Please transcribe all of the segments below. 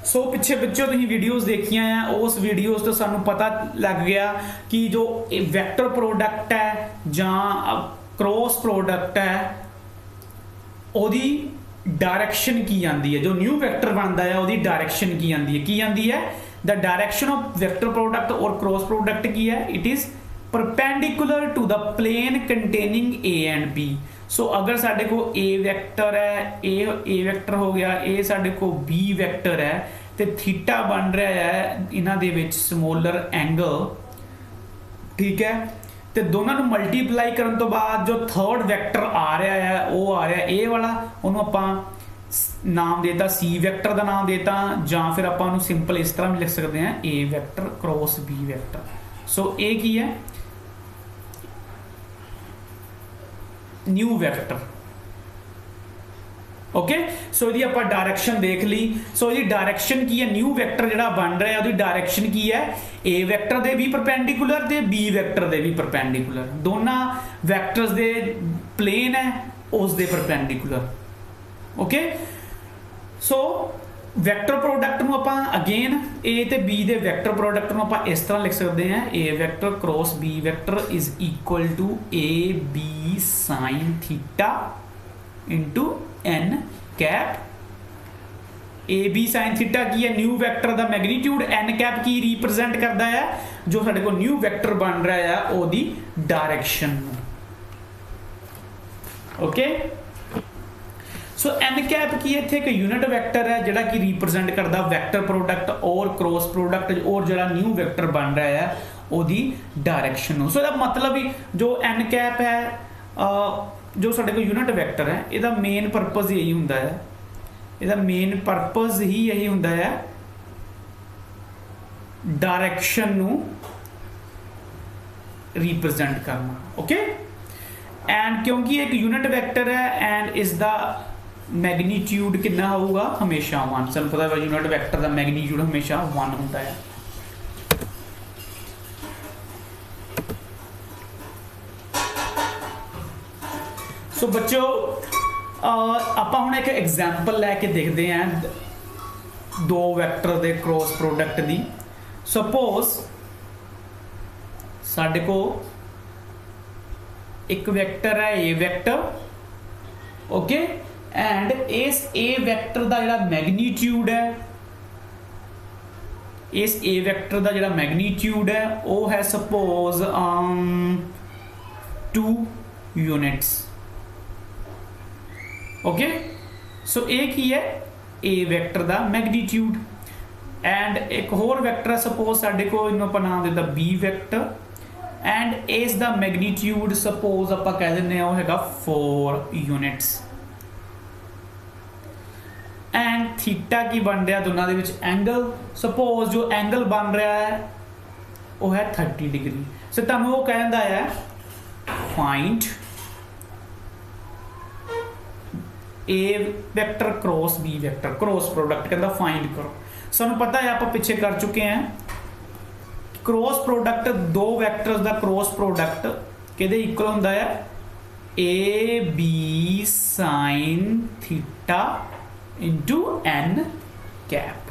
सो पिछे बच्चों तुसीं वीडियोज़ देखियां हैं, उस वीडियोज़ तो सानू पता लग गया कि जो वैक्टर प्रोडक्ट है जां क्रॉस प्रोडक्ट है ओदी डायरेक्शन की आंदी है। जो न्यू वैक्टर बनता है ओदी डायरेक्शन की आंदी है the direction of vector product और क्रॉस प्रोडक्ट की है, it is perpendicular to the plane containing A and B. So अगर साडे को ए वैक्टर है, ए वैक्टर हो गया, ए साडे को बी वैक्टर है तो थीटा बन रहा है इन्हां दे विच स्मॉलर एंगल, ठीक है। तो दोनों मल्टीप्लाई करने तो बाद जो थर्ड वैक्टर आ रहा है वो आ रहा है ए वाला, उन्होंने आपां नाम देता सी वैक्टर का नाम देता, जां फिर आपां सिंपल इस तरह भी लिख सकते हैं A vector cross B vector. सो ए की है न्यू वैक्टर, ओके। सो यदि आप डायरेक्शन देख ली, सो यदि डायरेक्शन की है न्यू वैक्टर जो बन रहा है उसकी डायरेक्शन की है ए वैक्टर दे भी परपेंडिकुलर ते बी वैक्टर दे भी परपेंडिकुलर, दोनों वैक्टर्स दे प्लेन है उस दे परपेंडिकुलर, ओके। सो वैक्टर प्रोडक्ट नूं आपां अगेन ए ते बी दे वैक्टर प्रोडक्ट नूं आपां इस तरह लिख सकते हैं A vector cross B vector is equal to A B sine theta into N cap. A B sine theta की है न्यू वैक्टर का मैग्नीट्यूड, एन कैप की रिप्रजेंट करता है जो साडे को न्यू वैक्टर बन रहा है ओदी direction, okay. So N cap की इत्थे एक यूनिट वैक्टर है जिहड़ा कि रिप्रजेंट करता वैक्टर प्रोडक्ट और क्रॉस प्रोडक्ट और जिहड़ा न्यू वैक्टर बन रहा है ओदी डायरेक्शन। सो इसदा मतलब भी जो एन कैप है जो साडे को यूनिट वैक्टर है इसदा मेन परपज़ यही हुंदा है, इसदा मेन परपज़ ही यही हुंदा है डायरेक्शन नू रिप्रजेंट करना, ओके। एंड क्योंकि एक यूनिट वैक्टर है एंड इसदा मैग्नीट्यूड कितना होगा हमेशा 1, सानू पता है यूनिट वैक्टर का मैग्नीट्यूड हमेशा 1 होता है। सो बच्चों आपां हुण एक एग्जाम्पल लैके देखते हैं दो वैक्टर के क्रॉस प्रोडक्ट की। सपोज साडे को एक वैक्टर है ए वैक्टर, ओके, एंड इस ए वैक्टर का जिहड़ा मैग्नीट्यूड है, इस ए वैक्टर का जिहड़ा मैग्नीट्यूड है वो है सपोज 2 यूनिट्स, ओके। सो एक ही है ए वैक्टर का मैग्नीट्यूड एंड एक होर वैक्टर है सपोज साडे को इन्हों आपां नाम देता बी वैक्टर एंड इस दा मैग्नीट्यूड सपोज आपां कह दिंदे वो हैगा 4 यूनिट्स एंड थीटा की बन रहा दोनों दे विच एंगल, सपोज जो एंगल बन रहा है वो है 30 डिग्री। सो तुहानूं वो कहंदा है find a vector cross B vector cross product कहता फाइंड करो। सानू पता है आप पिछे कर चुके हैं क्रॉस प्रोडक्ट दो वैक्टर्स का क्रॉस प्रोडक्ट किहदे इक्वल हुंदा है A B sine theta into N cap,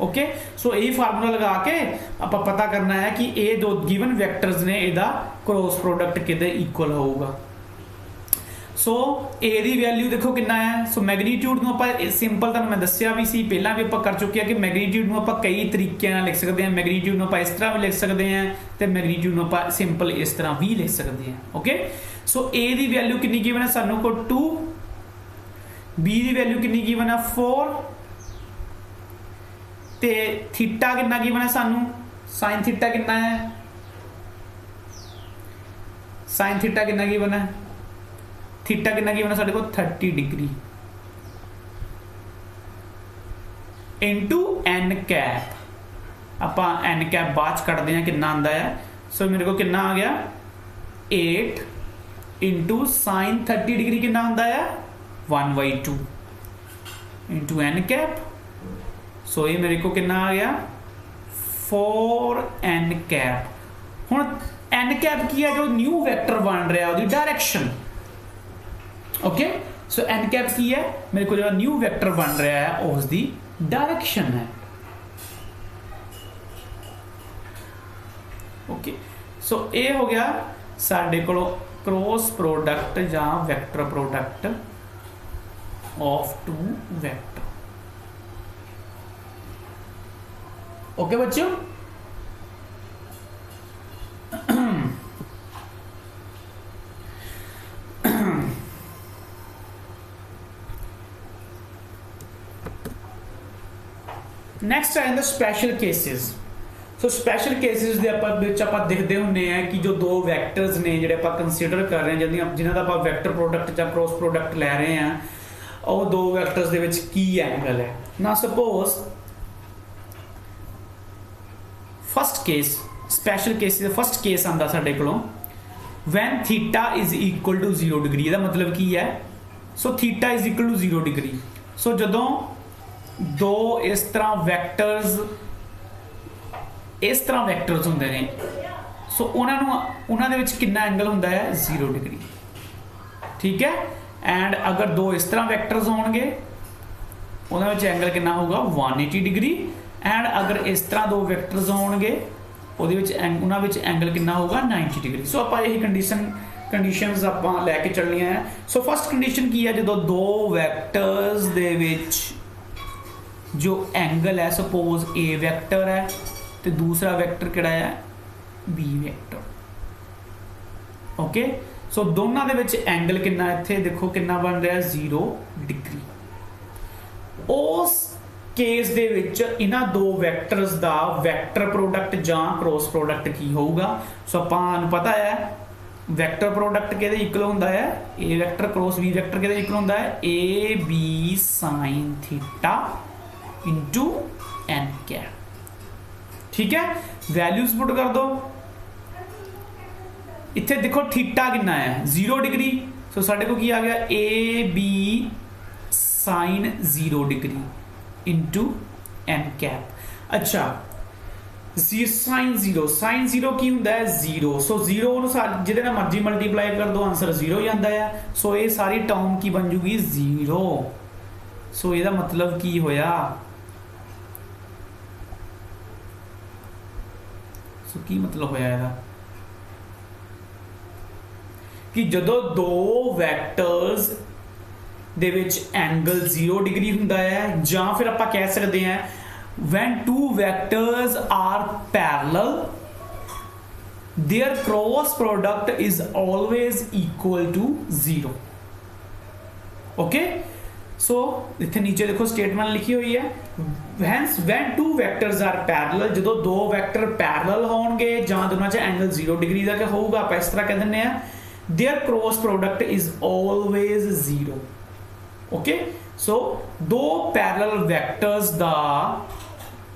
okay. So यही फार्मूला लगा के आप पता करना है कि ये दो गिवन वैक्टर्स ने इहदा क्रॉस प्रोडक्ट किहदे इक्वल होगा। सो ए दी वैल्यू देखो कितना है, सो मैग्नीट्यूड नूं आपां सिंपल तुहानूं मैं दस्सिया भी सी पहलां भी आपां कर चुके हैं कि मैग्नीट्यूड नूं आपां कई तरीके नाल लिख सकते हैं, मैग्नीट्यूड नूं आपां इस तरह भी लिख सकते हैं तो मैग्नीट्यूड नूं आपां सिंपल इस तरह भी लिख सकते हैं, ओके। सो ए दी वैल्यू कितनी गिवन है सानूं को 2, बी दी वैल्यू कितनी गिवन है 4 ते थीटा कितना गिवन है सानूं साइन थीटा कितना है, साइन थीटा कितना गिवन है, थीटा कितना गिवन है साडे को 30 डिग्री इंटू एन कैप। आप एन कैप बाद कटते हैं कितना आंदा है, सो मेरे को कितना आ गया 8 इंटू साइन 30 डिग्री कितना आंदा है 1/2 इंटू एन कैप। सो ये मेरे को कितना आ गया 4 एन कैप। हुण एन कैप की है जो न्यू वैक्टर बन रहा है direction, okay so N cap की है मेरे को जो न्यू वैक्टर बन रहा है उसकी डायरेक्शन है। ओके सो ये हो गया साडे कोल क्रॉस प्रोडक्ट या vector product of two vector. Okay बच्चों नैक्सट आ जाता special cases. So special cases दे आपां देखते हुंदे हैं कि जो दो वैक्टर्स ने जिहड़े आपां कंसीडर कर रहे हैं जिन्हां दा आपां वैक्टर प्रोडक्ट या क्रॉस प्रोडक्ट लै रहे हैं और दो वैक्टर्स दे विच की एंगल है ना। Suppose first case special case first case आंदा साडे कोलों when theta is equal to 0 degree. इहदा मतलब की है so theta is equal to 0 degree. So जदों दो इस तरह वैक्टर्स होंदे ने सो उन्हां दे विच कितना एंगल हुंदा है 0 डिग्री। ठीक है एंड अगर दो इस तरह वैक्टर्स होणगे उन्हां विच एंगल कितना होगा 180 डिग्री एंड अगर इस तरह दो वैक्टर्स होणगे उहदे विच उन्हां विच एंगल कितना होगा 90 डिग्री। सो आपां यही कंडीशनस आपां लैके चलनियां है। सो फस्ट कंडीशन की है जदों दो वैक्टर्स दे विच जो एंगल है सपोज ए वैक्टर है तो दूसरा वैक्टर किहड़ा है बी वैक्टर। ओके सो दोनों दे विच एंगल कितना इत्थे देखो कितना बन रहा है 0 डिग्री। उस केस दे विच इन्हां दो वैक्टर्स दा वैक्टर प्रोडक्ट जां क्रॉस प्रोडक्ट की होगा। सो आपां पता है वैक्टर प्रोडक्ट किहदे इक्वल हुंदा है A vector cross B vector किहदे इक्वल हुंदा है A B sine theta into N cap. ठीक है वैल्यूज पुट कर दो इत्थे देखो थीटा कितना है 0 डिग्री। सो साडे को की आ गया A B sine 0 degree into N cap. अच्छा साइन जीरो की हुंदा है 0। सो 0 जिहदे नाल मर्जी मल्टीप्लाई कर दो आंसर 0 ही आंदा है। सो ये सारी टर्म की बन जूगी 0। सो ਇਹਦਾ मतलब की होया सो की मतलब होया ਇਹਦਾ कि जदों दो वैक्टर्स दे विच एंगल 0 डिग्री हुंदा है जां फिर आपां कह सकते हैं when two vectors are parallel their cross product is always equal to 0। Okay so इतने नीचे देखो स्टेटमेंट लिखी हुई है hence when two vectors are parallel जदों दो वैक्टर पैरेलल होणगे जां दोनों च एंगल 0 डिग्री दा होऊगा आप इस तरह कह दिंदे आ their cross product is always 0। Okay so दो पैरेलल वैक्टर्स दा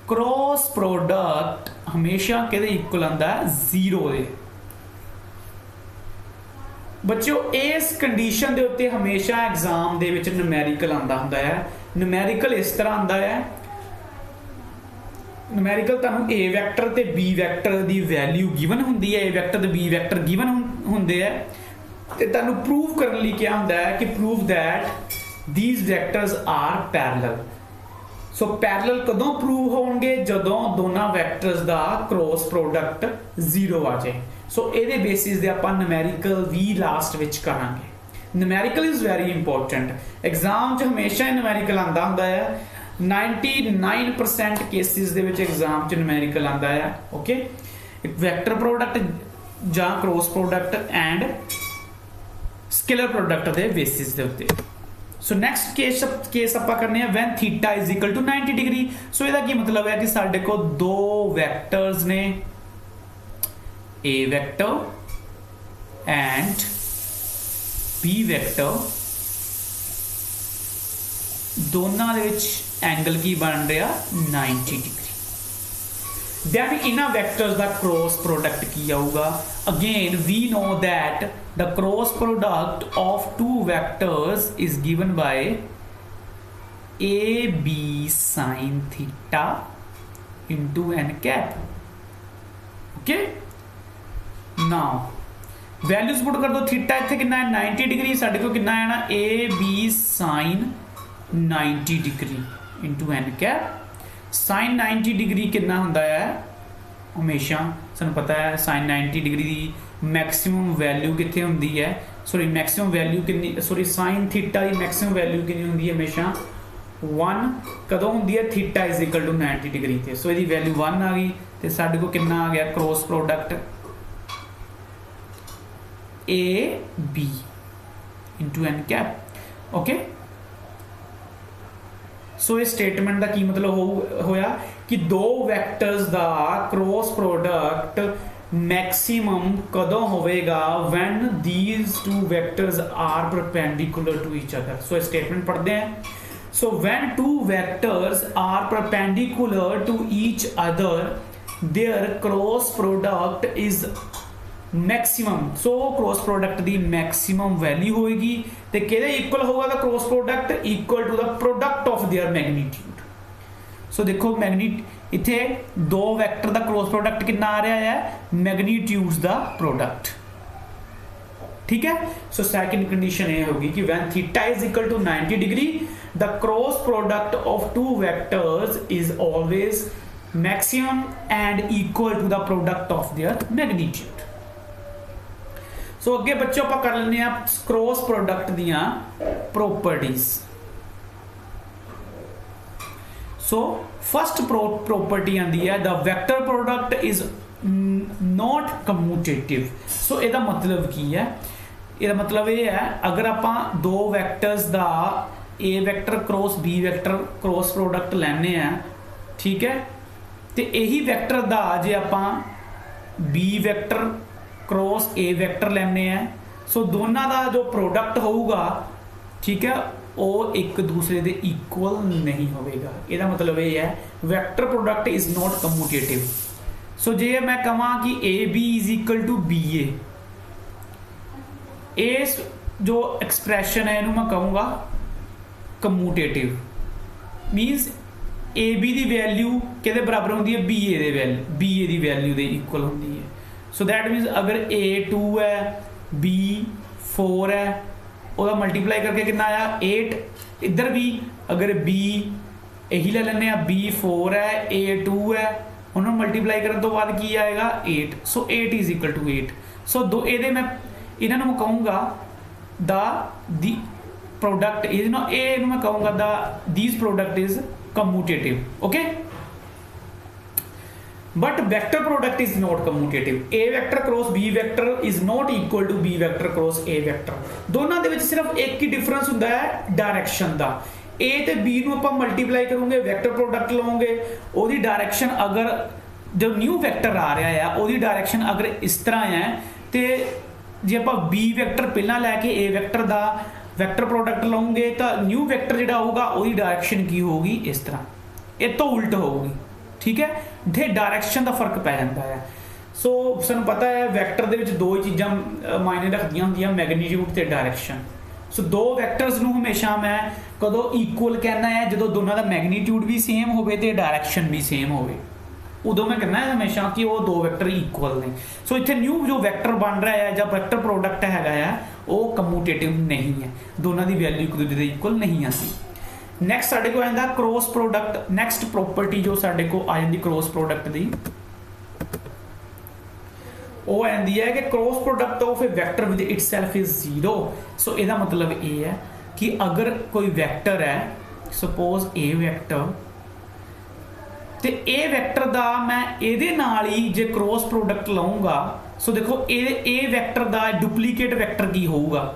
क्रॉस प्रोडक्ट हमेशा किहदे इक्वल आंदा है 0 दे। बच्चों इस कंडीशन दे उत्ते हमेशा एग्जाम दे विच न्यूमेरिकल आंदा हुंदा है। न्यूमेरिकल इस तरह आंदा है न्यूमेरिकल तुहानूं ए वैक्टर ते बी वैक्टर दी वैल्यू गिवन हुंदी है ए वैक्टर ते बी वैक्टर गिवन हुंदे है ते तुहानूं प्रूव करन लई क्या हुंदा है कि prove that these vectors are parallel. So parallel कदों प्रूव होणगे जदों दोनों वैक्टर्स दा क्रॉस प्रोडक्ट 0 आ जाए। सो ਇਹਦੇ बेसिस ਦੇ ਆਪਾਂ न्यूमेरिकल भी लास्ट विच करांगे। Numerical is very important exam च हमेशा न्यूमेरिकल आंदा हुंदा है 99% केसेस दे विच एग्जाम च न्यूमेरिकल आंदा है। ओके वैक्टर प्रोडक्ट जां cross product and scalar product दे बेसिस दे उत्ते। सो नैक्सट केस आपां करने हैं when theta is equal to 90 degree. So ਇਹਦਾ ਕੀ मतलब है कि साडे को दो वैक्टर्स ने A vector and B vector दोनों दे विच एंगल की बन रहा 90 डिग्री। then इन्हां वैक्टर्स दा क्रॉस प्रोडक्ट की आऊगा। Again we know that the cross product of two vectors is given by A B sine theta into N cap. Okay now values put कर दो। थीटा इत्थे कितना है 90 डिग्री, साडे को कितना है ना A B sine 90 degree into N cap. Sine 90 degree कितना हुंदा है हमेशा सानू पता है साइन 90 डिग्री की मैक्सिमम वैल्यू कितने होंगी है, सॉरी मैक्सिमम वैल्यू कितनी, सॉरी साइन थीटा की मैक्सिमम वैल्यू कितनी होंगी है हमेशा 1 कदों होंगी है theta is equal to 90 degree ते। सो यदी वैल्यू 1 आ गई तो साडे को कितना आ गया cross product A B into N cap. Okay so इस स्टेटमेंट का की मतलब होया कि दो वैक्टर्स का क्रॉस प्रोडक्ट मैक्सिमम कदों होवेगा when these two vectors are perpendicular to each other. So statement पढ़ते हैं। So when two vectors are perpendicular to each other their cross product is maximum. So cross product की maximum value होएगी तो किहदे equal होगा the cross product equal to the product of their magnitude. So देखो मैग्नीट इत्थे दो vector का क्रॉस प्रोडक्ट कितना आ रहा है मैग्नीट्यूड्स का प्रोडक्ट। ठीक है। सो सेकंड कंडीशन ये होगी कि when theta is equal to 90 degree the cross product of two vectors is always maximum and equal to the product of their magnitude. So अगे बच्चों आप कर लेने क्रॉस प्रोडक्ट दियां प्रॉपर्टीज। सो फर्स्ट प्रॉपर्टी आंदी है the vector product is not commutative. So ਇਹਦਾ मतलब की है, ਇਹਦਾ मतलब ये है अगर आप दो वैक्टर्स का A vector cross B vector cross product लैने हैं, ठीक है, तो यही वैक्टर का जे आप B vector cross A vector लैने हैं सो दोनों का जो प्रोडक्ट होगा, ठीक है, वो एक दूसरे के इक्वल नहीं होगा। इसका मतलब ये है vector product is not commutative. So जे मैं कहा कि A B is equal to B A जो एक्सप्रैशन है मैं कहूँगा कम्यूटेटिव मीनस ए बी की वैल्यू कि बराबर होंगी है बी ए की वैल्यू के इक्वल होंगी है। सो दैट मीनस अगर ए 2 है बी 4 है वह मल्टीप्लाई करके कितना आया 8। इधर भी अगर बी यही ले लें बी 4 है ए 2 है उन्होंने मल्टीप्लाई करने तो बाद की आएगा 8। So 8 is equal to 8। So दो ये मैं इन्होंने मैं कहूँगा the product is no a मैं कहूँगा these product is commutative. Okay but vector product is not commutative. A vector cross B vector is not equal to B vector cross A vector. दोनों के सिर्फ एक ही डिफरेंस होंदा है direction का। ए ते बी नूं आपां मल्टीप्लाई करोगे वैक्टर प्रोडक्ट लवोगे ओदी डायरैक्शन अगर जो न्यू वैक्टर आ रहा है ओदी डायरैक्शन अगर इस तरह है तो जे आपां बी वैक्टर पहला लैके ए वैक्टर का वैक्टर प्रोडक्ट लवोगे तो न्यू वैक्टर जिहड़ा होगा ओदी डायरैक्शन की होगी इस तरह, ये तो उल्ट होगी। ठीक है, थे डायरैक्शन का फर्क पै जाता है। सो सानू पता है वैक्टर दे विच दो ही चीज़ां मायने रखदियां होंदियां मैग्नीट्यूड ते डायरैक्शन। सो दो वैक्टर्स नूं हमेशा मैं कदों इक्वल कहना है जो दोनों का मैग्नीट्यूड भी सेम होवे ते डायरैक्शन भी सेम होवे, उदों मैं कहना है हमेशा कि वो दो वैक्टर इक्वल ने। सो इत्थे न्यू जो वैक्टर बन रहा है जब वैक्टर प्रोडक्ट है वो कम्यूटेटिव नहीं है, दोनों की वैल्यू एक दूसरे के इक्वल नहीं आती। नैक्सट साडे को आंदा क्रॉस प्रोडक्ट। नैक्सट प्रॉपर्टी जो साडे को आ जाती क्रॉस प्रोडक्ट की वो आती है कि cross product of A vector with itself is 0। सो इसका मतलब ये है कि अगर कोई वैक्टर है सपोज ए वैक्टर तो ए वैक्टर का मैं ये नाल ही जे क्रॉस प्रोडक्ट लाऊंगा सो देखो ए वैक्टर का डुप्लीकेट वैक्टर की होगा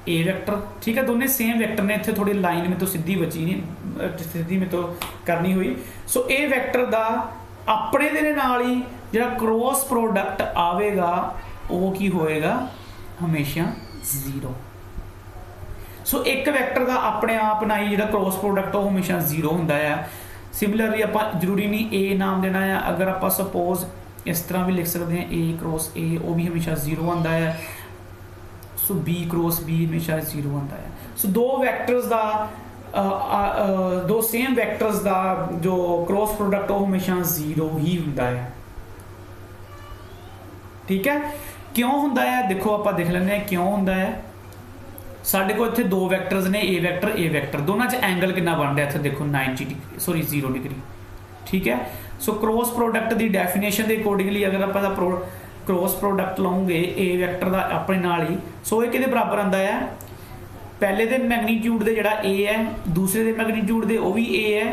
ए वैक्टर, ठीक है, दोनों सेम वैक्टर ने। इतने थोड़ी लाइन में तो सीधी बची नहीं, सीधी में तो करनी हुई। सो ए वैक्टर का अपने दे नाल ही जो क्रॉस प्रोडक्ट आवेगा वो की होएगा हमेशा 0। सो एक वैक्टर का अपने आप ना ही जो क्रॉस प्रोडक्ट वो हमेशा 0 होंदा है। सिमिलरली आप जरूरी नहीं ए नाम देना है, अगर आप सपोज इस तरह भी लिख सकते हैं ए क्रॉस ए वो भी हमेशा 0 आता है। सो बी क्रॉस बी हमेशा 0 आता है। सो दो वैक्टर्स का दो सेम वैक्टर्स का जो क्रॉस प्रोडक्ट वो हमेशा 0 ही होंदा है। ठीक है क्यों हुंदा है देखो आप देख लेंगे क्यों हुंदा है साढ़े को इत्थे दो वैक्टर्स ने ए वैक्टर दोनों च एंगल कितना बन रहा इत्थे देखो 90 डिग्री सॉरी 0 डिग्री ठीक है सो क्रॉस प्रोडक्ट की डेफिनेशन के अकॉर्डिंगली अगर आप क्रॉस प्रोडक्ट लाओगे ए वैक्टर का अपने नाल ही सो ये किहदे बराबर आंदा है पहले दे मैगनीट्यूड दे जिहड़ा ए है दूसरे दे मैगनीट्यूड दे वो भी ए है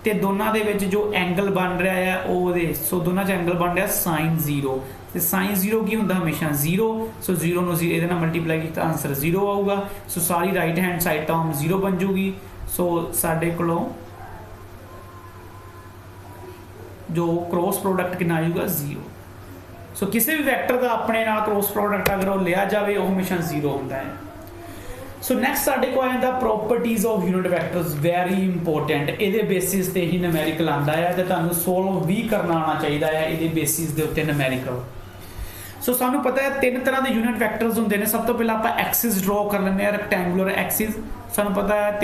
ते दोनों दे विच जो एंगल बन रहा है वो दे सो दोनों च एंगल बन रहा sin 0 ते sin 0 की हुंदा हमेशा 0 सो 0 नूं इहदे नाल मल्टीप्लाई कीता आंसर 0 आऊगा सो सारी राइट हैंड साइड टर्म 0 बन जूगी सो साडे कोलों जो क्रॉस प्रोडक्ट कितना आएगा 0 सो किसी भी वैक्टर का अपने नाल क्रॉस प्रोडक्ट अगर वो लिया जाए वो हमेशा 0 होता है सो नैक्सट साडे को आ जाता properties of unit vectors very important ये बेसिस ते ही न्यूमेरिकल आंदा है तो तुहानूं सोल्व भी करना आना चाहिए है ये बेसिस के उत्ते न्यूमेरिकल सो सानू पता है तीन तरह के यूनिट वैक्टर्स होंगे ने सब तो पहले आप एक्सिस ड्रॉ कर लें रैक्टेंगुलर एक्सिस सानू पता है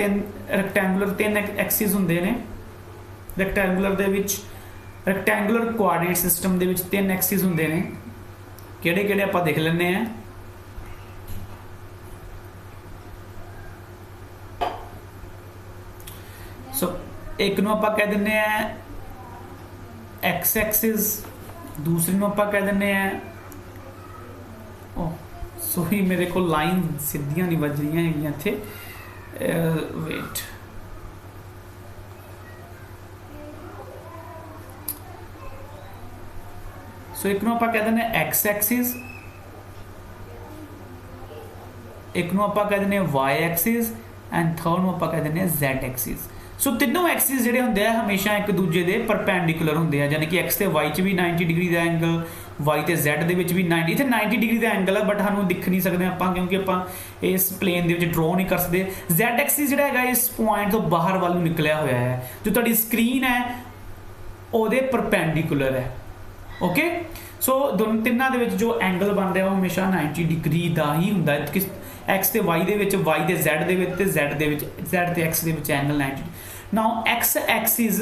तीन एक्सिस होंगे ने रैक्टेंगुलर दे विच रैक्टेंगुलर कोआर्डिनेट सिस्टम दे विच तीन एक्सिस होंगे ने किहड़े-किहड़े आप देख लेने हैं सो एक नूं आपां कह दिंदे हैं एक्स एक्सिस दूसरी नूं आपां कह दिंदे हैं सॉरी मेरे को लाइन सीधियां नहीं बज रही हैं इत्थे वेट सो एक नूं आपां कह दिंदे हैं एक्स एक्सिस एक नूं आपां कह दिंदे हैं वाई एक्सिस एंड थर्ड नूं आपां कह दिंदे हैं जेड एक्सिस सो तीनों एक्सिस जिहड़े हुंदे आ हमेशा एक दूजे दे परपेंडिकुलर हुंदे आ यानी कि एक्स ते वाई च भी 90 डिग्री का एंगल वाई ते जेड दे विच भी 90 इत्थे 90 डिग्री का एंगल है बट सानूं दिख नहीं सकते आपां क्योंकि आपां इस प्लेन दे विच ड्रॉ नहीं कर सकते जेड एक्सिस जिहड़ा हैगा इस पॉइंट तो बाहर वाल निकलिया होया है जो तुहाडी स्क्रीन है ओहदे परपेंडिकुलर है ओके सो दोनों तिन्नां दे विच जो एंगल बन रहा वो हमेशा 90 डिग्री का ही हुंदा है किस एक्स ते वाई दे विच वाई ते जेड दे विच ते जेड दे विच जेड ते एक्स दे विच एंगल 90 नाउ एक्स एक्सिस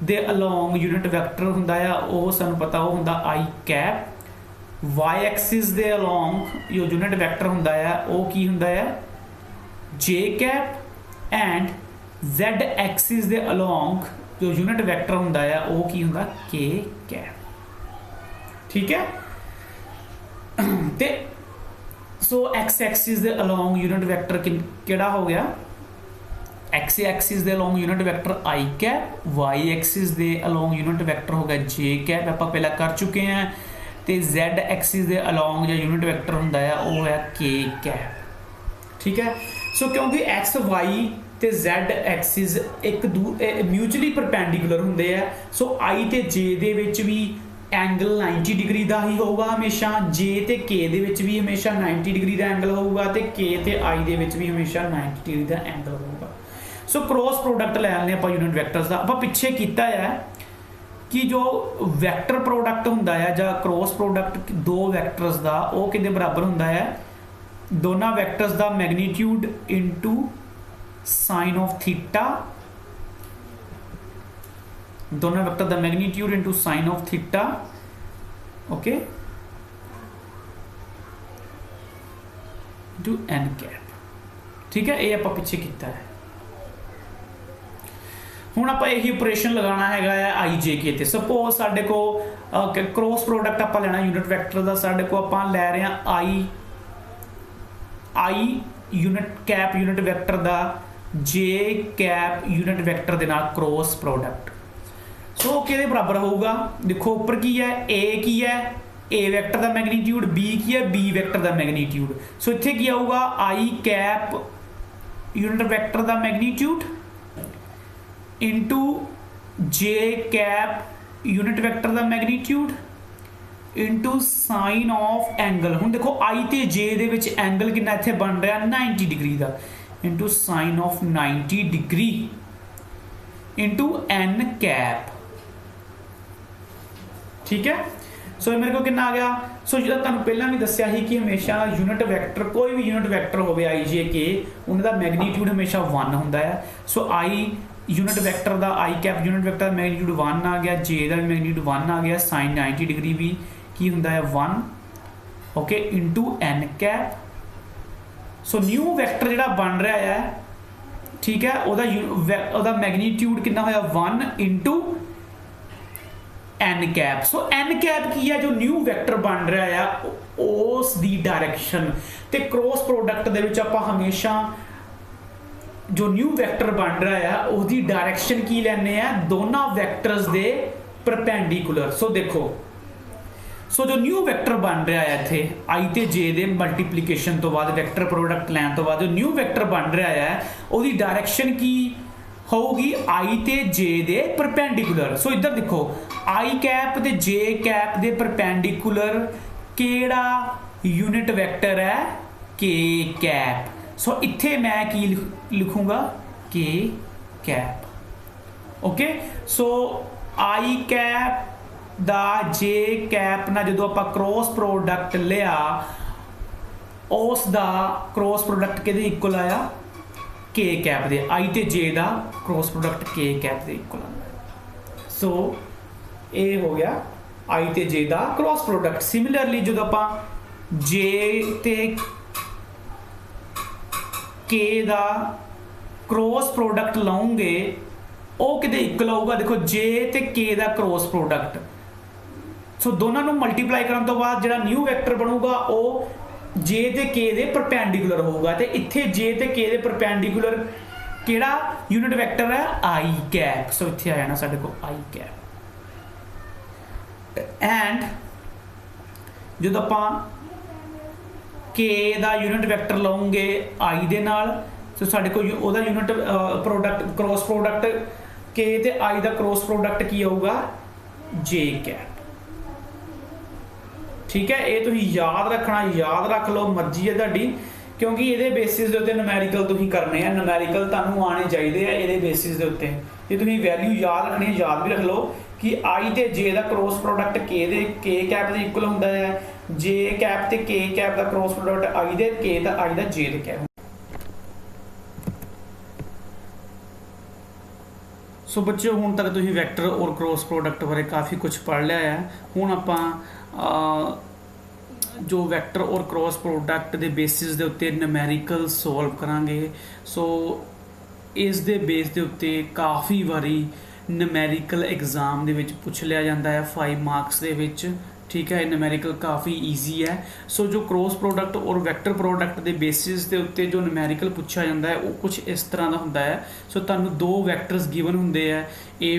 दे अलोंग यूनिट वैक्टर हुंदा है वो सानू पता वो हुंदा आई कैप वाई एक्सिस दे अलोंग जो यूनिट वैक्टर हुंदा है वो की हुंदा है J cap and Z axis दे अलोंग जो यूनिट वैक्टर हुंदा है वो की हुंदा के कैप ठीक है ते सो एक्स एक्सिस दे अलोंग यूनिट वैक्टर किहड़ा हो गया एक्स एक्सिस दे अलोंग यूनिट वैक्टर आई कैप वाई एक्सिस दे अलोंग यूनिट वैक्टर हो गया जे कैप आप पहला कर चुके हैं तो जेड एक्सिस दे अलोंग जो यूनिट वैक्टर हुंदा है वो है के कैप ठीक है सो क्योंकि एक्स वाई ते जेड एक्सिस एक म्यूचुअली परपेंडिकुलर हुंदे है सो आई ते जे दे विच भी एंगल 90 डिग्री का ही होगा हमेशा जे ते के दे विच भी हमेशा 90 डिग्री का एंगल होगा तो के ते आई दे विच भी हमेशा 90 डिग्री का एंगल होगा सो क्रॉस प्रोडक्ट लै लें आप यूनिट वैक्टर्स का आप पिछे किया है कि जो वैक्टर प्रोडक्ट हुंदा है जां क्रॉस प्रोडक्ट दो वैक्टर्स का वो किहदे बराबर हुंदा है दोनों वैक्टर्स का magnitude into sine of theta दोनों vector the magnitude into sine of theta okay into N cap ठीक है ये आप पीछे किया है हुण आप यही ऑपरेशन लगाना है आई जे के ते सपोज साडे को क्रॉस प्रोडक्ट आप लेना यूनिट वैक्टर का साडे को आप लै रहे हैं I unit cap unit vector का जे कैप यूनिट वैक्टर के नाल क्रॉस प्रोडक्ट सो किहदे बराबर होगा देखो ऊपर की है ए वैक्टर का मैग्नीट्यूड बी की है बी वैक्टर का मैग्नीट्यूड सो इत्थे की आऊगा आई कैप यूनिट वैक्टर का मैग्नीट्यूड इनटू जे कैप यूनिट वैक्टर का magnitude into sine of angle हुण देखो आई ते जे दे विच एंगल कितना इत्थे बन रहा 90 डिग्री का into sine of 90 degree into N cap ठीक है सो मेरे को कितना आ गया सो जो तुहानूं पहला भी दस्सिया ही कि हमेशा यूनिट वैक्टर कोई भी यूनिट वैक्टर हो आई जे के उनका मैग्नीट्यूड हमेशा 1 होंदा है सो आई यूनिट वैक्टर का आई कैप यूनिट वैक्टर का मैग्नीट्यूड 1 आ गया जे का मैग्नीट्यूड 1 आ गया साइन 90 डिग्री भी की होंदा है 1 okay into N cap. So new vector जिहड़ा बन रहा है, ठीक है, ਉਹਦਾ मैगनीट्यूड कितना होया 1 इंटू एन कैप। सो एन कैप की है जो न्यू वैक्टर बन रहा है उस दी डायरेक्शन ते क्रॉस प्रोडक्ट दे विच आपां हमेशा जो न्यू वैक्टर बन रहा है उसकी डायरेक्शन की लैने हैं दोनों वैक्टर्स दे परपेंडिकुलर। सो देखो, सो जो न्यू वैक्टर बन रहा है इत्थे आई ते जे दे मल्टीप्लीकेशन तो बाद वैक्टर प्रोडक्ट लैन तो बाद जो न्यू वैक्टर बन रहा है उसकी डायरेक्शन की होगी आई ते जे दे परपेंडिकुलर। सो इधर देखो आई कैप ते जे कैप दे परपेंडिकुलर केड़ा यूनिट वैक्टर है के कैप। सो इत्थे मैं की लिखूंगा के कैप। ओके, सो आई कैप दा जे कैप ना जो आप क्रॉस प्रोडक्ट लिया उस दा क्रॉस प्रोडक्ट के इक्वल आया के कैप दे, आई ते जे दा क्रॉस प्रोडक्ट के कैप दे इक्वल आया। सो ये हो गया आई ते जे दा क्रॉस प्रोडक्ट। सिमिलरली जो आप जे ते के दा क्रॉस प्रोडक्ट लाओगे वो किते इक्वल होगा, देखो जे ते के दा क्रॉस प्रोडक्ट। सो दोनों को मल्टीप्लाई करने तो बाद जो न्यू वैक्टर बनूगा वो जे ते के दे परपेंडिकुलर होगा। तो इत्थे जे ते के दे परपेंडिकुलर केड़ा यूनिट वैक्टर है आई कैप। सो इत्थे आया ना साडे को आई कैप। एंड जो आप के दा यूनिट वैक्टर लाओगे आई दे नाल, सो साडे को ओदा यूनिट प्रोडक्ट क्रॉस प्रोडक्ट के ते आई दा क्रॉस प्रोडक्ट की होगा जे कैप। ठीक है, ये तुसीं याद रखना, याद रख लो, मर्जी है तुहाडी, क्योंकि ये बेसिस के उत्ते न्यूमैरिकल तुसीं करने हैं, न्यूमैरिकल तुहानूं आने चाहिए हैं ये बेसिस के उत्ते। जे तुसीं वैल्यू याद रखनी है याद भी रख लो कि आई ते जे दा क्रॉस प्रोडक्ट के कैप दे इक्वल हुंदा है, जे कैप ते के कैप दा क्रॉस प्रोडक्ट आई दे के दा आई दा जे दे कैप। सो बच्चों हुण तक तुसीं वैक्टर और क्रॉस प्रोडक्ट बारे काफ़ी कुछ पढ़ लिया है। हुण आपां जो वैक्टर और क्रॉस प्रोडक्ट के बेसिस के उत्ते न्यूमैरिकल सॉल्व करांगे। सो इस दे बेस के उत्ते काफ़ी बारी न्यूमैरिकल एग्जाम दे विच पुछ लिया जाता है 5 मार्क्स दे विच। ठीक है, न्यूमैरिकल काफ़ी ईजी है। सो जो क्रॉस प्रोडक्ट और वैक्टर प्रोडक्ट के बेसिस के उत्ते जो न्यूमैरिकल पूछा जाता है वो कुछ इस तरह का होंदा है। सो तुहानूं 2 वैक्टर्स गिवन होंदे है, ए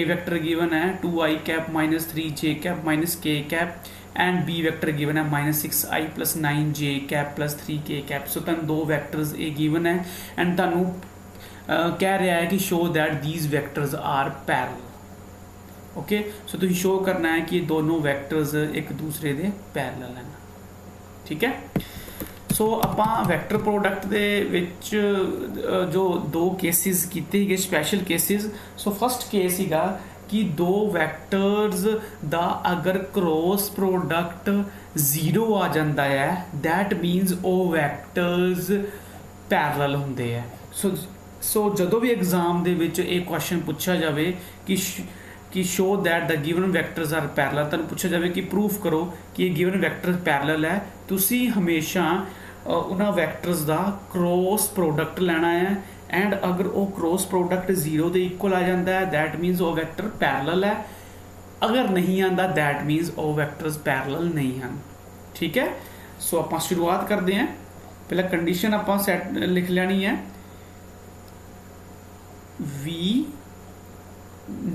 वैक्टर गिवन है 2i cap minus 3j cap minus K cap and B vector given है -6i + 9j cap + 3k cap. सो तुहानूं 2 वैक्टर्स ये गिवन है एंड तुहानूं कह रहा है कि show that these vectors are parallel. Okay, so तुसीं शो करना है कि दोनों वैक्टर्स एक दूसरे दे पैरेलल हैं। ठीक है, सो आपां वैक्टर प्रोडक्ट दे विच जो 2 केसिस कीते गए special cases. So first case सीगा कि 2 वैक्टर्स दा अगर क्रॉस प्रोडक्ट 0 आ जाता है दैट मीनस वो वैक्टर्स पैरेलल होंदे है। सो जदों भी एग्जाम दे विच एक क्वेश्चन पूछा जाए कि show that the given vectors are parallel, तुहानूं पूछा जाए कि प्रूफ करो कि ये गिवन वैक्टर पैरेलल है, तुसीं हमेशा उन्हां वैक्टर्स दा क्रॉस प्रोडक्ट लेना है एंड अगर वो क्रॉस प्रोडक्ट 0 के इक्वल आ जाता है दैट मीनस वो वैक्टर पैरेलल है, अगर नहीं आता दैट मीनस वो वैक्टर्स पैरेलल नहीं हैं। ठीक है, सो आपां शुरुआत करते हैं। पहला कंडीशन आपां सैट लिख लेनी है, we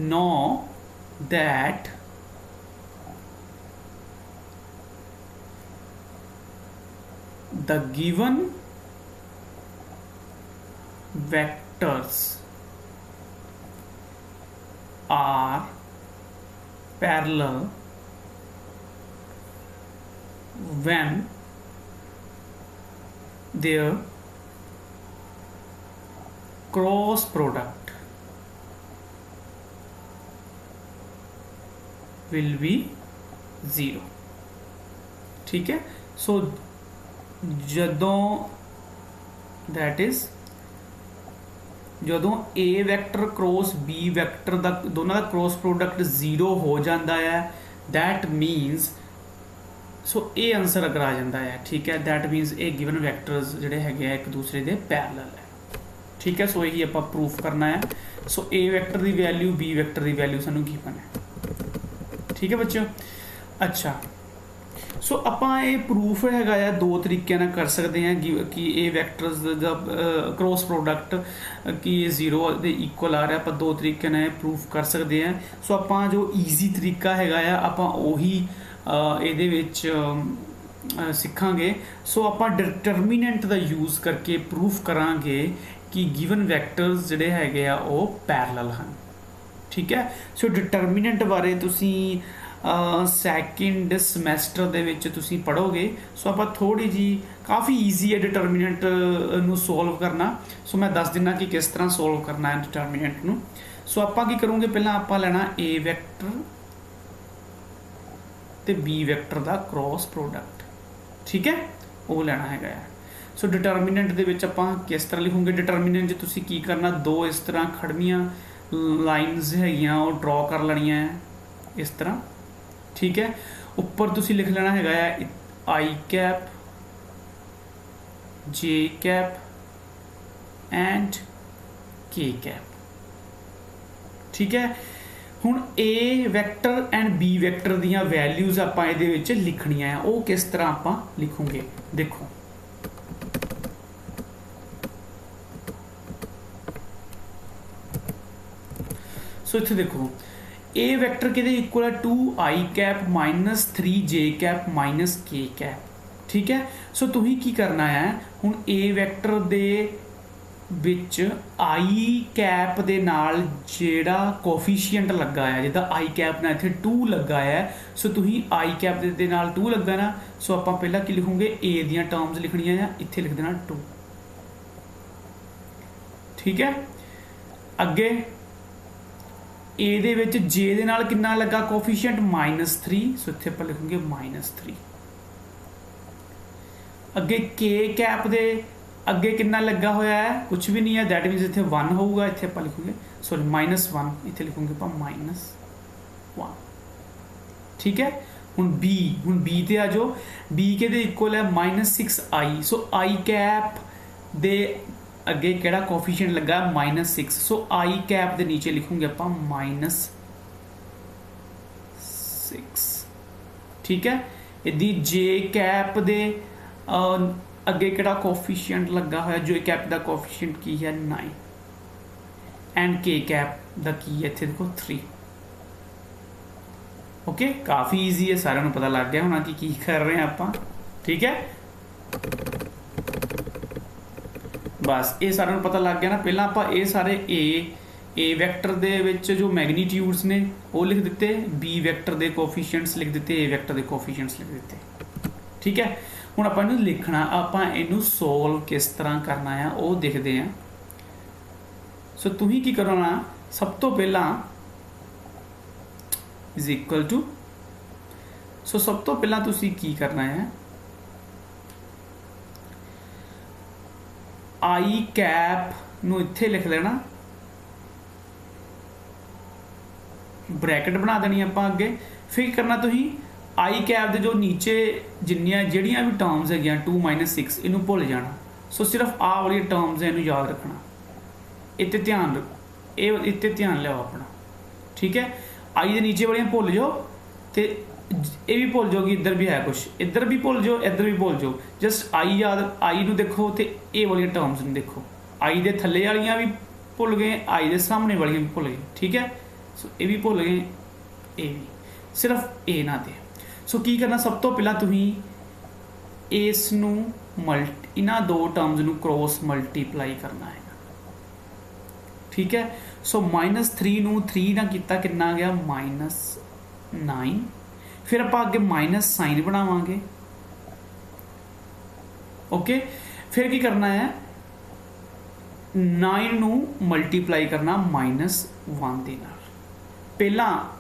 know that the given vectors are parallel when their cross product will be 0। ठीक है, सो जदों दैट इज जदों ए वैक्टर क्रॉस बी वैक्टर दा दोनों का क्रॉस प्रोडक्ट 0 हो जाता है दैट मीनस सो ये आंसर अगर आ जाता है, ठीक है, दैट मीनस ये गिवन वैक्टर्स जोड़े है एक दूसरे के पैरेलल है, ठीक है। सो यही आप प्रूफ करना है। सो ए वैक्टर की वैल्यू बी वैक्टर की वैल्यू सानू गिवन है, ठीक है बच्चों। अच्छा, सो ਆਪਾਂ ਇਹ ਪ੍ਰੂਫ ਹੈਗਾ ਆ ਦੋ ਤਰੀਕਿਆਂ ਨਾਲ ਕਰ ਸਕਦੇ ਹਾਂ ਕਿ ਇਹ ਵੈਕਟਰਸ ਦਾ ਕ੍ਰੋਸ ਪ੍ਰੋਡਕਟ ਕਿ ਇਹ 0 ਦੇ ਇਕੁਅਲ ਆ ਰਿਹਾ, ਆਪਾਂ ਦੋ ਤਰੀਕਿਆਂ ਨਾਲ ਪ੍ਰੂਫ ਕਰ ਸਕਦੇ ਹਾਂ। ਸੋ ਆਪਾਂ ਜੋ ਈਜ਼ੀ ਤਰੀਕਾ ਹੈਗਾ ਆ ਆਪਾਂ ਉਹੀ ਇਹਦੇ ਵਿੱਚ ਸਿੱਖਾਂਗੇ। ਸੋ ਆਪਾਂ ਡਿਟਰਮੀਨੈਂਟ ਦਾ ਯੂਜ਼ ਕਰਕੇ ਪ੍ਰੂਫ ਕਰਾਂਗੇ ਕਿ ਗਿਵਨ ਵੈਕਟਰਸ ਜਿਹੜੇ ਹੈਗੇ ਆ ਉਹ ਪੈਰਲਲ ਹਨ, ਠੀਕ ਹੈ। ਸੋ ਡਿਟਰਮੀਨੈਂਟ ਬਾਰੇ ਤੁਸੀਂ ਸੈਕਿੰਡ ਸਮੈਸਟਰ ਦੇ ਵਿੱਚ ਤੁਸੀਂ ਪੜ੍ਹੋਗੇ। ਸੋ ਆਪਾਂ ਥੋੜ੍ਹੀ ਜੀ ਕਾਫੀ ਈਜ਼ੀ ਹੈ ਡਿਟਰਮੀਨੈਂਟ ਨੂੰ ਸੋਲਵ ਕਰਨਾ। ਸੋ ਮੈਂ ਦੱਸ ਦਿੰਦਾ ਕਿ ਕਿਸ ਤਰ੍ਹਾਂ ਸੋਲਵ ਕਰਨਾ ਹੈ ਡਿਟਰਮੀਨੈਂਟ ਨੂੰ। ਸੋ ਆਪਾਂ ਕੀ ਕਰੂੰਗੇ, ਪਹਿਲਾਂ ਆਪਾਂ ਲੈਣਾ ਏ ਵੈਕਟਰ ਤੇ ਬੀ ਵੈਕਟਰ ਦਾ ਕ੍ਰੋਸ ਪ੍ਰੋਡਕਟ, ਠੀਕ ਹੈ, ਉਹ ਲੈਣਾ ਹੈਗਾ ਹੈ। ਸੋ ਡਿਟਰਮੀਨੈਂਟ ਦੇ ਵਿੱਚ ਆਪਾਂ ਕਿਸ ਤਰ੍ਹਾਂ ਲਿਖੂੰਗੇ, ਡਿਟਰਮੀਨੈਂਟ 'ਚ ਤੁਸੀਂ ਕੀ ਕਰਨਾ, ਦੋ ਇਸ ਤਰ੍ਹਾਂ ਖੜਵੀਆਂ ਲਾਈਨਸ ਹੈਗੀਆਂ ਉਹ ਡਰॉ ਕਰ ਲੈਣੀਆਂ ਹੈ ਇਸ ਤਰ੍ਹਾਂ, ठीक है। ऊपर तुसी लिख लेना हैगा आई कैप जे कैप एंड के कैप, ठीक है। हुण A vector and B vector दियां वैल्यूज़ आपां इहदे विच लिखणियां है, वो किस तरह आपां लिखूंगे देखो। सो इत्थे देखो ए वैक्टर किहदे इक्वल है 2i cap minus 3j cap minus k cap, ठीक है। सो तुसीं की करना है हुण ए वैक्टर दे विच i कैप दे नाल जेड़ा कोफिशिएंट लगा है, जिद्दां i कैप नाल इत्थे 2 लगा है, सो तुसीं i कैप दे नाल 2 लगा ना। सो आपां पहला की लिखूंगे a दियां टर्म्स लिखणियां है, इत्थे लिख देना 2, ठीक है। अगे ए दे विच जे दे नाल कितना लगा कोफिशिएंट -3, सो इत्थे आपां लिखूंगे -3। अगे के कैप दे अगे कितना लगा होया है, कुछ भी नहीं है, दैट मीनस इत्थे 1 होगा, इत्थे आपां लिखूंगे सॉरी -1, इत्थे लिखूंगे आपां -1, ठीक है। हुण बी ते आ जाओ, बी के दे इक्वल है -6i। सो आई कैप दे अगे केड़ा कोफिशिएंट लगा -6, सो आई कैप दे नीचे लिखूंगे आप -6, ठीक है। यदि जे कैप दे अगे केड़ा कोफिशिएंट लगा होया, जो कैप दा कोफिशिएंट की है 9 एंड के कैप दा की है इत्थे देखो 3, ओके। काफ़ी ईजी है, सारे पता लग गया होना कि कर रहे हैं आपां, ठीक है। बस ये सारे पता लग गया ना। पहला आप ये सारे ए वैक्टर दे विच जो मैग्नीट्यूड्स ने वो लिख दिते, बी वैक्टर दे कोफिशिएंट्स लिख दिते, ए वैक्टर दे कोफिशिएंट्स लिख दिते, ठीक है। हुण आपां इहनूं लिखना, आपां इहनूं सोल्व किस तरह करना है वो देखते हैं। सो तुसीं की करना, सब तो पहला इज इक्वल टू, सो सब तो पहला तुसीं की करना है, आई कैप नूं इत्थे लिख लेना, ब्रैकेट बना देनी आपां अगे। फिर करना तुसीं आई कैप दे जो नीचे जिहड़ियां भी टर्म्स है 2 - 6 इनू भुल जाना। सो सिर्फ आ वाली टर्म्स है इनू याद रखना, इत्ते ध्यान इत्ते ध्यान लियाओ अपना, ठीक है। आई दे नीचे वालियां भुल जाओ, तो ये भी भुल जाओ कि इधर भी है कुछ, इधर भी भुल जाओ, इधर भी भुल जाओ। जस्ट आई याद, आई नू देखो तो ये वाली टर्म्स नू देखो, आई दे थल्ले वालियां भी भुल गए, आई दे सामने वालियां भी भुल गए, ठीक है। सो ये भी भुल गए, ये भी, सिर्फ ए ना दे। सो की करना, सब तो पहला तुसीं इस नू इन्हां दो टर्म्स नू क्रॉस मल्टीप्लाई करना है, ठीक है। सो -3 नू 3 ना किता कितना आ गया -9, फिर आप आगे माइनस साइन बनावांगे, ओके। फिर की करना है 9 नू मल्टीप्लाई करना -1 दे नाल,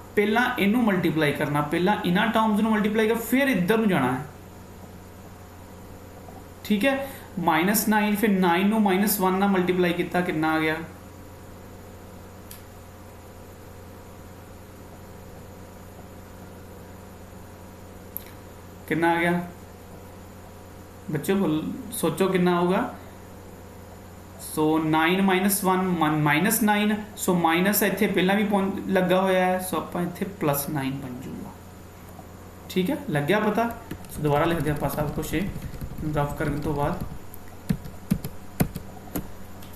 पहला इनू मल्टीप्लाई करना, पहला इन्हां टर्म्स नू मल्टीप्लाई कर, फिर इधर नू जाना है, ठीक है। -9 फिर 9 नू -1 ना मल्टीप्लाई किया कितना आ गया कितना आ गया बच्चों, सोचो कितना होगा। सो 9 माइनस 1 माइनस 9, सो माइनस इतने पहला भी लगा होया है, सो आप इतने +9 बन जूगा। ठीक है, लग गया पता। सो दोबारा लिखते हैं आप सब कुछ रफ करने तो बाद।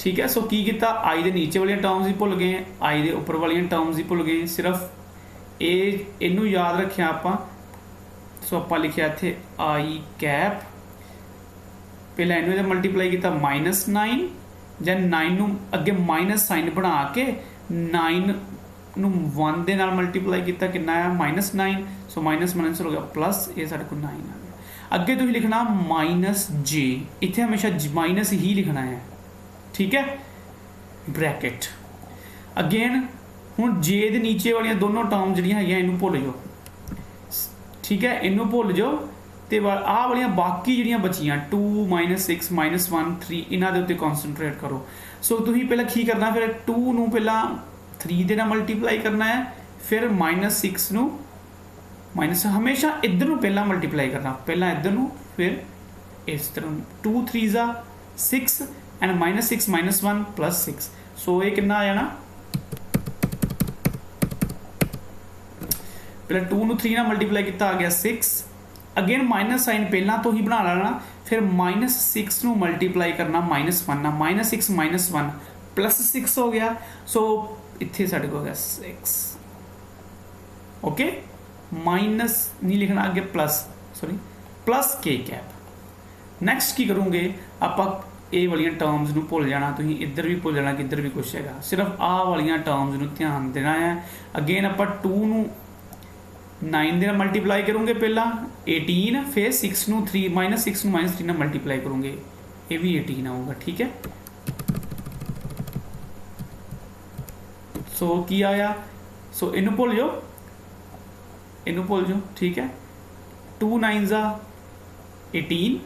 ठीक है, सो की किया, आई के नीचे वाली टर्म्स ही भुल गए, आई के उपर वाली टर्म्स ही भुल गए, सिर्फ इनू याद रखिया आप। सो आप लिखिया इतने आई कैप, पहला इनू मल्टीप्लाई किया -9, ਜਾਂ 9 ਨੂੰ ਅੱਗੇ ਮਾਈਨਸ ਸਾਈਨ ਬਣਾ ਕੇ 9 ਨੂੰ 1 ਦੇ ਨਾਲ ਮਲਟੀਪਲਾਈ ਕੀਤਾ, ਕਿੰਨਾ ਆਇਆ -9, ਸੋ ਮਾਈਨਸ ਮਾਈਨਸ ਹੋ ਗਿਆ ਪਲੱਸ, ਇਹ ਸਾਡੇ ਕੋਲ 9 ਆ ਗਿਆ। ਅੱਗੇ ਤੁਸੀਂ ਲਿਖਣਾ -j, ਇੱਥੇ ਹਮੇਸ਼ਾ ਮਾਈਨਸ ਹੀ ਲਿਖਣਾ ਹੈ। ਠੀਕ ਹੈ, ਬ੍ਰੈਕਟ ਅਗੇਨ। ਹੁਣ j ਦੇ ਨੀਚੇ ਵਾਲੀਆਂ ਦੋਨੋਂ ਟਰਮ ਜਿਹੜੀਆਂ ਹੈਗੀਆਂ ਇਹਨੂੰ ਭੁੱਲ ਜਾਓ। ਠੀਕ ਹੈ, ਇਹਨੂੰ ਭੁੱਲ ਜਾਓ ਤੇ ਆਹ ਵਾਲੀਆਂ ਬਾਕੀ ਜਿਹੜੀਆਂ ਬਚੀਆਂ 2 -6 -1 3 ਇਹਨਾਂ ਦੇ ਉੱਤੇ ਕਨਸੈਂਟਰੇਟ ਕਰੋ। ਸੋ ਤੁਸੀਂ ਪਹਿਲਾਂ ਕੀ ਕਰਨਾ, ਫਿਰ 2 ਨੂੰ ਪਹਿਲਾਂ 3 ਦੇ ਨਾਲ ਮਲਟੀਪਲਾਈ ਕਰਨਾ ਹੈ, ਫਿਰ -6 ਨੂੰ ਮਾਈਨਸ ਹਮੇਸ਼ਾ ਇੱਧਰ ਨੂੰ ਪਹਿਲਾਂ ਮਲਟੀਪਲਾਈ ਕਰਨਾ, ਪਹਿਲਾਂ ਇੱਧਰ ਨੂੰ ਫਿਰ ਇਸ ਤਰ੍ਹਾਂ 2 3 6 ਐਂਡ -6 -1 +6। ਸੋ ਇਹ ਕਿੰਨਾ ਆ ਜਾਣਾ, ਪਹਿਲਾਂ 2 ਨੂੰ 3 ਨਾਲ ਮਲਟੀਪਲਾਈ ਕੀਤਾ, ਆ ਗਿਆ 6। अगेन माइनस साइन पहला तो ही बना लेना, फिर -6 ਨੂੰ ਮਲਟੀਪਲਾਈ ਕਰਨਾ -1 ਨਾਲ, -6 -1 +6 ਹੋ ਗਿਆ। ਸੋ ਇੱਥੇ ਸਾਡੇ ਕੋਲ ਹੋ ਗਿਆ 6। ਓਕੇ, ਮਾਈਨਸ ਨਹੀਂ ਲਿਖਣਾ ਅੱਗੇ, plus sorry plus k cap. Next ਕੀ ਕਰੋਗੇ ਆਪਾਂ, ਇਹ ਵਾਲੀਆਂ ਟਰਮਸ ਨੂੰ ਭੁੱਲ ਜਾਣਾ, ਤੁਸੀਂ ਇੱਧਰ ਵੀ ਭੁੱਲ ਜਾਣਾ ਕਿ ਇੱਧਰ ਵੀ ਕੁਛ ਹੈਗਾ, ਸਿਰਫ ਆਹ ਵਾਲੀਆਂ ਟਰਮਸ ਨੂੰ ਧਿਆਨ ਦੇਣਾ ਹੈ। ਅਗੇਨ ਆਪਾਂ 2 ਨੂੰ 9 ਦੇ ਨਾਲ ਮਲਟੀਪਲਾਈ ਕਰੋਗੇ ਪਹਿਲਾਂ 18, ਫਿਰ 6 ਨੂੰ 3 -6 ਨੂੰ -3 ਨਾਲ ਮਲਟੀਪਲਾਈ ਕਰੋਗੇ, ਇਹ ਵੀ 18 ਆਊਗਾ। ਠੀਕ ਹੈ, ਸੋ ਕੀ ਆਇਆ, ਸੋ ਇਹਨੂੰ ਭੁੱਲ ਜਾਓ, ਇਹਨੂੰ ਭੁੱਲ ਜਾਓ। ਠੀਕ ਹੈ, 2 9 18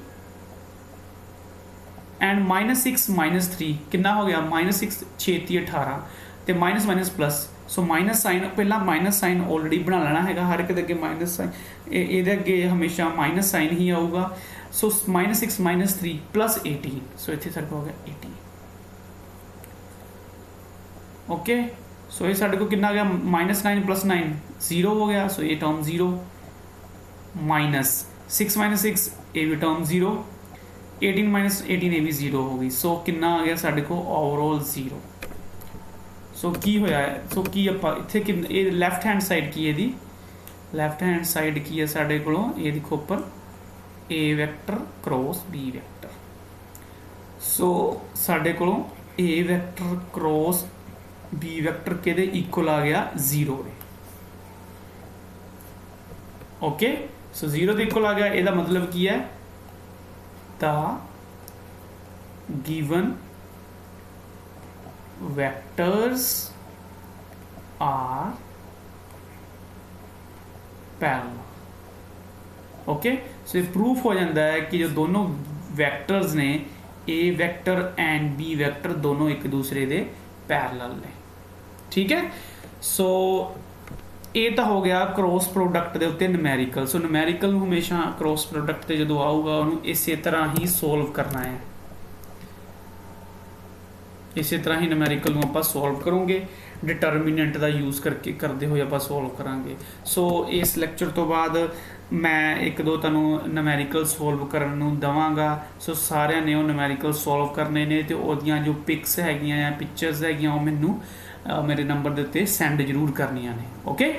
ਐਂਡ -6 -3 ਕਿੰਨਾ ਹੋ ਗਿਆ, -6 ਛੇਤੀ 18 ਤੇ ਮਾਈਨਸ ਮਾਈਨਸ ਪਲੱਸ। ਸੋ ਮਾਈਨਸ ਸਾਈਨ ਪਹਿਲਾਂ ਮਾਈਨਸ ਸਾਈਨ ਆਲਰੇਡੀ ਬਣਾ ਲੈਣਾ ਹੈਗਾ, ਹਰ ਇੱਕ ਦੇ ਅੱਗੇ ਮਾਈਨਸ ਸਾਈਨ, ਇਹਦੇ ਅੱਗੇ ਹਮੇਸ਼ਾ ਮਾਈਨਸ ਸਾਈਨ ਹੀ ਆਊਗਾ। ਸੋ -6 -3 +18, ਸੋ ਇੱਥੇ ਸਾਡੇ ਕੋਲ ਹੋ ਗਿਆ 18। ਓਕੇ, ਸੋ ਇਹ ਸਾਡੇ ਕੋਲ ਕਿੰਨਾ ਆ ਗਿਆ, -9 + 9 0 ਹੋ ਗਿਆ, ਸੋ ਇਹ ਟਰਮ 0, -6 -6 ਇਹ ਵੀ ਟਰਮ 0, 18 -18 ਇਹ ਵੀ 0 ਹੋ ਗਈ। ਸੋ ਕਿੰਨਾ ਆ ਗਿਆ ਸਾਡੇ ਕੋਲ ਓਵਰਆਲ 0। ਸੋ ਕੀ ਹੋਇਆ, ਸੋ ਕੀ ਆਪਾਂ ਇੱਥੇ ਇਹ ਲੈਫਟ ਹੈਂਡ ਸਾਈਡ ਕੀ ਇਹਦੀ, ਲੈਫਟ ਹੈਂਡ ਸਾਈਡ ਕੀ ਹੈ ਸਾਡੇ ਕੋਲੋਂ, ਇਹ ਦੇਖੋ ਉੱਪਰ a vector cross b vector. So ਸਾਡੇ ਕੋਲੋਂ a vector cross b vector ਕਿਹਦੇ ਇਕੁਅਲ ਆ ਗਿਆ, 0 ਦੇ। ਓਕੇ, ਸੋ 0 ਦੇ ਇਕੁਅਲ ਆ ਗਿਆ, ਇਹਦਾ ਮਤਲਬ ਕੀ ਹੈ, ਤਾਂ given vectors are parallel। Okay, so ये प्रूफ हो जाता है कि जो दोनों वैक्टर्स ने a vector and b vector दोनों एक दूसरे दे पैरेलल ने। ठीक है, सो ये तो हो गया क्रॉस प्रोडक्ट के उत्ते न्यूमेरिकल। सो न्यूमेरिकल हमेशा क्रॉस प्रोडक्ट से जो आऊगा उन्होंने इस तरह ही सोल्व करना है, इसी तरह ही न्यूमेरिकल आप सॉल्व करोगे, डिटर्मिनेंट का यूज़ करके करते हुए आप सॉल्व करांगे। सो इस लैक्चर तो बाद मैं एक दो तुहानू न्यूमेरिकल सॉल्व करन नू दवांगा। सो सारिਆਂ ने वो न्यूमेरिकल सॉल्व करने ने, तो ओदियां जो पिक्स हैगियां पिक्चर्स हैगियां वो मैनू मेरे नंबर के उत्ते सेंड जरूर करनियां ने। ओके।